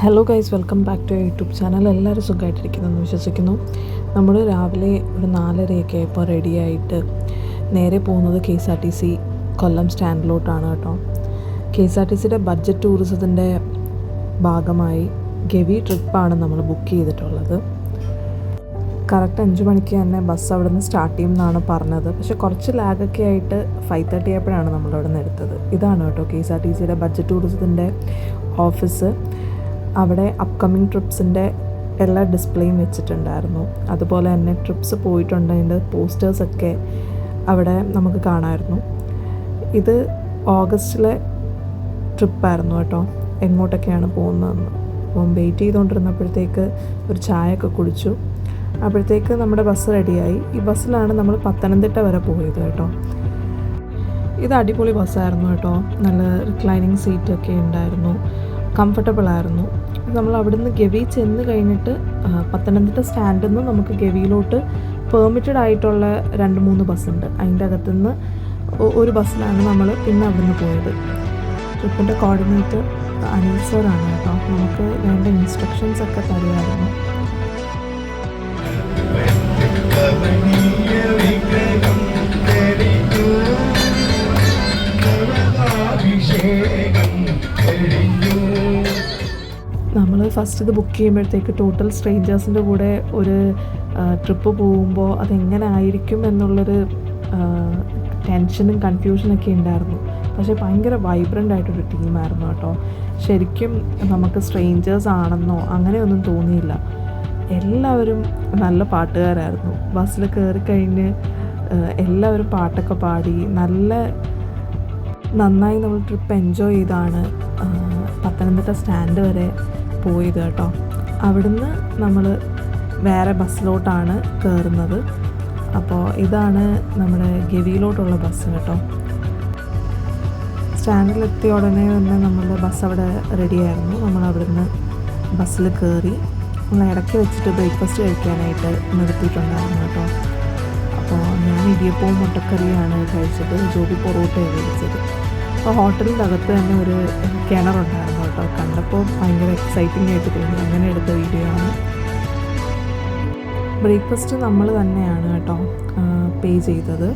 Hello guys, welcome back to YouTube channel. എല്ലാവരും സുഖമായിട്ടിരിക്കുന്നെന്ന് വിശ്വസിക്കുന്നു. നമ്മൾ രാവിലെ ഒരു 4:30 ആയപ്പോൾ റെഡിയായിട്ട് നേരെ പോകുന്നത് KSRTC കൊല്ലം സ്റ്റാൻഡിലോട്ടാണ് കേട്ടോ. KSRTCയുടെ ബഡ്ജറ്റ് ടൂറിസത്തിൻ്റെ ഭാഗമായി ഗവി ട്രിപ്പാണ് നമ്മൾ ബുക്ക് ചെയ്തിട്ടുള്ളത്. കറക്റ്റ് 5 മണിക്ക് തന്നെ ബസ് അവിടെ നിന്ന് സ്റ്റാർട്ട് ചെയ്യുമെന്നാണ് പറഞ്ഞത്. പക്ഷേ കുറച്ച് ലാഗൊക്കെ ആയിട്ട് 5:30 ആയപ്പോഴാണ് നമ്മളവിടെ നിന്ന് എടുത്തത്. ഇതാണ് കേട്ടോ KSRTCയുടെ ബഡ്ജറ്റ് ടൂറിസത്തിൻ്റെ ഓഫീസ്. അവിടെ അപ്കമിങ് ട്രിപ്സിൻ്റെ എല്ലാ ഡിസ്പ്ലേയും വെച്ചിട്ടുണ്ടായിരുന്നു. അതുപോലെ തന്നെ ട്രിപ്സ് പോയിട്ടുണ്ട് അതിൻ്റെ പോസ്റ്റേഴ്സൊക്കെ അവിടെ നമുക്ക് കാണാമായിരുന്നു. ഇത് ഓഗസ്റ്റിലെ ട്രിപ്പായിരുന്നു കേട്ടോ, എങ്ങോട്ടൊക്കെയാണ് പോകുന്നതെന്ന്. അപ്പം വെയിറ്റ് ചെയ്തുകൊണ്ടിരുന്നപ്പോഴത്തേക്ക് ഒരു ചായയൊക്കെ കുടിച്ചു. അപ്പോഴത്തേക്ക് നമ്മുടെ ബസ് റെഡിയായി. ഈ ബസ്സിലാണ് നമ്മൾ പത്തനംതിട്ട വരെ പോയത് കേട്ടോ. ഇത് അടിപൊളി ബസ്സായിരുന്നു കേട്ടോ. നല്ല റിക്ലൈനിങ് സീറ്റൊക്കെ ഉണ്ടായിരുന്നു, കംഫർട്ടബിൾ ആയിരുന്നു. നമ്മൾ അവിടുന്ന് ഗവി ചെന്ന് കഴിഞ്ഞിട്ട് പത്തനംതിട്ട സ്റ്റാൻഡിൽ നിന്ന് നമുക്ക് ഗവിയിലോട്ട് പെർമിറ്റഡ് ആയിട്ടുള്ള 2-3 ബസ്സുണ്ട്. അതിൻ്റെ അകത്തുനിന്ന് ഒരു ബസ്സിലാണ് നമ്മൾ പിന്നെ അവിടുന്ന് പോയത്. ട്രിപ്പിൻ്റെ കോർഡിനേറ്റർ അനിൽ സാറാണ് കേട്ടോ. നമുക്ക് വേണ്ട ഇൻസ്ട്രക്ഷൻസ് ഒക്കെ തരുമായിരുന്നു. നമ്മൾ ഫസ്റ്റ് ഇത് ബുക്ക് ചെയ്യുമ്പോഴത്തേക്ക് ടോട്ടൽ സ്ട്രേഞ്ചേഴ്സിൻ്റെ കൂടെ ഒരു ട്രിപ്പ് പോകുമ്പോൾ അതെങ്ങനെ ആയിരിക്കും എന്നുള്ളൊരു ടെൻഷനും കൺഫ്യൂഷനൊക്കെ ഉണ്ടായിരുന്നു. പക്ഷേ ഭയങ്കര വൈബ്രൻ്റ് ആയിട്ടൊരു ടീമായിരുന്നു കേട്ടോ. ശരിക്കും നമുക്ക് സ്ട്രേഞ്ചേഴ്സ് ആണെന്നോ അങ്ങനെയൊന്നും തോന്നിയില്ല. എല്ലാവരും നല്ല പാട്ടുകാരായിരുന്നു. ബസ്സിൽ കയറിക്കഴിഞ്ഞ് എല്ലാവരും പാട്ടൊക്കെ പാടി നന്നായി നമ്മൾ ട്രിപ്പ് എൻജോയ് ചെയ്താണ് പത്തനംതിട്ട സ്റ്റാൻഡ് വരെ പോയത് കേട്ടോ. അവിടുന്ന് നമ്മൾ വേറെ ബസ്സിലോട്ടാണ് കയറുന്നത്. അപ്പോൾ ഇതാണ് നമ്മുടെ ഗവിയിലോട്ടുള്ള ബസ് കേട്ടോ. സ്റ്റാൻഡിലെത്തിയ ഉടനെ തന്നെ നമ്മളുടെ ബസ് അവിടെ റെഡിയായിരുന്നു. നമ്മൾ അവിടുന്ന് ബസ്സിൽ കയറി. നമ്മൾ ഇടയ്ക്ക് വെച്ചിട്ട് ബ്രേക്ക്ഫാസ്റ്റ് കഴിക്കാനായിട്ട് നിർത്തിയിട്ടുണ്ടായിരുന്നു കേട്ടോ. അപ്പോൾ ഞാൻ ഇടിയപ്പവും മുട്ടക്കറിയാണ് കഴിച്ചത്. ജോബി പൊറോട്ടയാണ് കഴിച്ചത്. അപ്പോൾ ഹോട്ടലിൻ്റെ അകത്ത് തന്നെ ഒരു കിണറുണ്ടായിരുന്നു കേട്ടോ. കണ്ടപ്പോൾ ഭയങ്കര എക്സൈറ്റിംഗ് ആയിട്ട് തോന്നി. അങ്ങനെ എടുത്ത വീഡിയോ ആണ്. ബ്രേക്ക്ഫാസ്റ്റ് നമ്മൾ തന്നെയാണ് കേട്ടോ പേ ചെയ്തത്.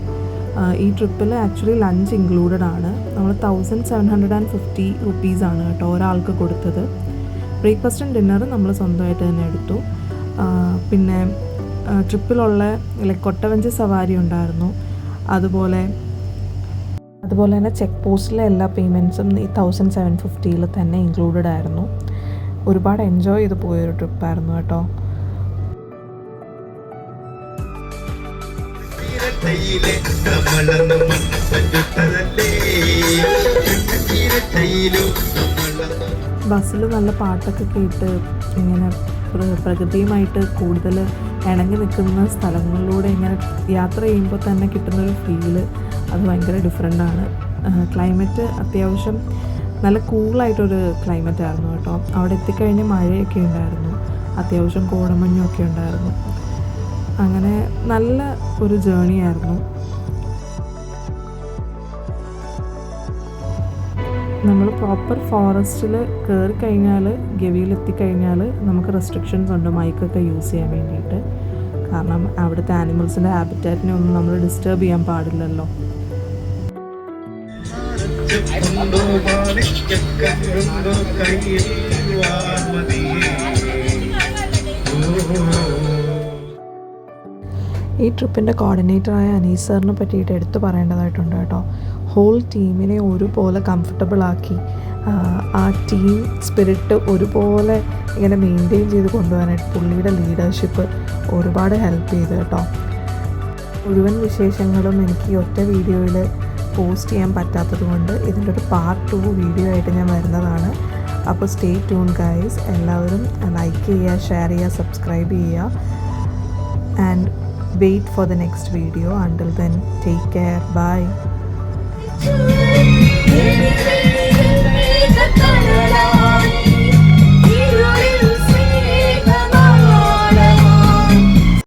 ഈ ട്രിപ്പിൽ ആക്ച്വലി ലഞ്ച് ഇൻക്ലൂഡഡ് ആണ്. നമ്മൾ 1750 റുപ്പീസാണ് കേട്ടോ ഒരാൾക്ക് കൊടുത്തത്. ബ്രേക്ക്ഫാസ്റ്റും ഡിന്നറും നമ്മൾ സ്വന്തമായിട്ട് തന്നെ എടുത്തു. പിന്നെ ട്രിപ്പിലുള്ള കൊട്ടവഞ്ചി സവാരി ഉണ്ടായിരുന്നു. അതുപോലെ തന്നെ ചെക്ക് പോസ്റ്റിലെ എല്ലാ പേയ്മെൻറ്റ്സും ഈ 1750 തന്നെ ഇൻക്ലൂഡഡ് ആയിരുന്നു. ഒരുപാട് എൻജോയ് ചെയ്ത് പോയൊരു ട്രിപ്പായിരുന്നു കേട്ടോ. ബസ്സിൽ നല്ല പാട്ടൊക്കെ കേട്ട് ഇങ്ങനെ പ്രകൃതിയുമായിട്ട് കൂടുതൽ ഇണങ്ങി നിൽക്കുന്ന സ്ഥലങ്ങളിലൂടെ ഇങ്ങനെ യാത്ര ചെയ്യുമ്പോൾ തന്നെ കിട്ടുന്നൊരു ഫീല് അത് ഭയങ്കര ഡിഫറെൻ്റാണ്. ക്ലൈമറ്റ് അത്യാവശ്യം നല്ല കൂളായിട്ടൊരു ക്ലൈമറ്റ് ആയിരുന്നു കേട്ടോ. അവിടെ എത്തിക്കഴിഞ്ഞ് മഴയൊക്കെ ഉണ്ടായിരുന്നു, അത്യാവശ്യം കോടമഞ്ഞൊക്കെ ഉണ്ടായിരുന്നു. അങ്ങനെ നല്ല ഒരു ജേർണി ആയിരുന്നു. നമ്മൾ പ്രോപ്പർ ഫോറസ്റ്റിൽ കയറി കഴിഞ്ഞാൽ, ഗവിയിലെത്തിക്കഴിഞ്ഞാൽ നമുക്ക് റെസ്ട്രിക്ഷൻസ് ഉണ്ട് മൈക്കൊക്കെ യൂസ് ചെയ്യാൻ വേണ്ടിയിട്ട്. കാരണം അവിടുത്തെ ആനിമൽസിൻ്റെ ഹാബിറ്റാറ്റിനെ ഒന്നും നമ്മൾ ഡിസ്റ്റർബ് ചെയ്യാൻ പാടില്ലല്ലോ. ഈ ട്രിപ്പിൻ്റെ കോർഡിനേറ്ററായ അനീസ് സാറിനെ പറ്റിയിട്ട് എടുത്തു പറയേണ്ടതായിട്ടുണ്ട് കേട്ടോ. ഹോൾ ടീമിനെ ഒരുപോലെ കംഫർട്ടബിളാക്കി ആ ടീം സ്പിരിറ്റ് ഒരുപോലെ ഇങ്ങനെ മെയിൻറ്റെയിൻ ചെയ്ത് കൊണ്ടുപോകാനായിട്ട് പുള്ളിയുടെ ലീഡർഷിപ്പ് ഒരുപാട് ഹെൽപ്പ് ചെയ്തു കേട്ടോ. മുഴുവൻ വിശേഷങ്ങളും എനിക്ക് ഈ ഒറ്റ വീഡിയോയിൽ പോസ്റ്റ് ചെയ്യാൻ പറ്റാത്തത് കൊണ്ട് ഇതിൻ്റെ ഒരു പാർട്ട് 2 വീഡിയോ ആയിട്ട് ഞാൻ വരുന്നതാണ്. അപ്പോൾ സ്റ്റേ ട്യൂൺ ഗൈസ്. എല്ലാവരും ലൈക്ക് ചെയ്യുക, ഷെയർ ചെയ്യുക, സബ്സ്ക്രൈബ് ചെയ്യുക. And wait for the next video. Until then, take care. Bye.